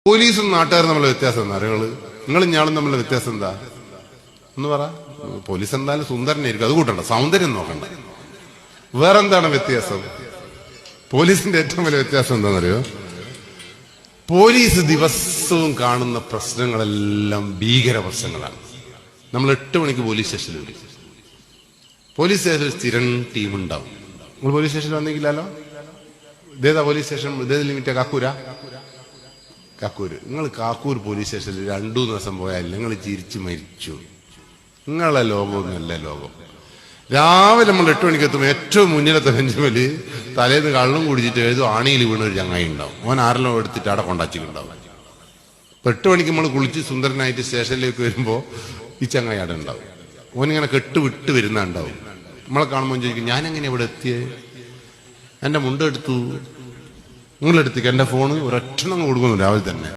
പോലീസും നാട്ടുകാരും തമ്മിലുള്ള വ്യത്യാസം എന്താ നിങ്ങളും ഞാളും തമ്മിലുള്ള വ്യത്യാസം എന്താ എന്ന് പറ. പോലീസ് എന്തായാലും സുന്ദരനായിരിക്കും, അത് കൂട്ടണ്ട, സൗന്ദര്യം നോക്കണ്ട. വേറെന്താണ് വ്യത്യാസം? പോലീസിന്റെ ഏറ്റവും വലിയ വ്യത്യാസം എന്താണെന്നറിയോ? പോലീസ് ദിവസവും കാണുന്ന പ്രശ്നങ്ങളെല്ലാം ഭീകര പ്രശ്നങ്ങളാണ്. നമ്മൾ 8 മണിക്ക് പോലീസ് സ്റ്റേഷനിൽ വരും. പോലീസ് സ്റ്റേഷനിൽ സ്ഥിരം ടീമുണ്ടാവും. നിങ്ങൾ പോലീസ് സ്റ്റേഷനിൽ വന്നെങ്കിലോ? ഇതേതാ പോലീസ് സ്റ്റേഷൻ? ഇതേ ലിമിറ്റാ? കാക്കൂര്. നിങ്ങൾ കാക്കൂർ പോലീസ് സ്റ്റേഷനിൽ 2-3 ദിവസം പോയാൽ നിങ്ങൾ ചിരിച്ചു മരിച്ചു. നിങ്ങളെ ലോകമൊന്നുമല്ല ലോകം. രാവിലെ നമ്മൾ 8 മണിക്ക് എത്തുമ്പോൾ ഏറ്റവും മുന്നിലത്തെ ബെഞ്ചുമേല് തലേന്ന് കള്ളും കുടിച്ചിട്ട് ഏതോ ആണിയിൽ വീണൊരു ചങ്ങായി ഉണ്ടാവും. ഓൻ ആരെല്ലാം എടുത്തിട്ട് അവിടെ കൊണ്ടാച്ചിട്ടുണ്ടാവും. 8 മണിക്ക് നമ്മൾ കുളിച്ച് സുന്ദരനായിട്ട് സ്റ്റേഷനിലേക്ക് വരുമ്പോ ഈ ചങ്ങായി അവിടെ ഉണ്ടാവും. ഓനിങ്ങനെ കെട്ടുവിട്ട് വരുന്നുണ്ടാവും. നമ്മളെ കാണുമ്പോൾ ചോദിക്കും, ഞാനെങ്ങനെ ഇവിടെ എത്തിയേ? എന്റെ മുണ്ടെടുത്തു, നിങ്ങളെടുത്തേക്ക് എന്റെ ഫോണ് ഒരൊറ്റ കൊടുക്കുന്നു രാവിലെ തന്നെ.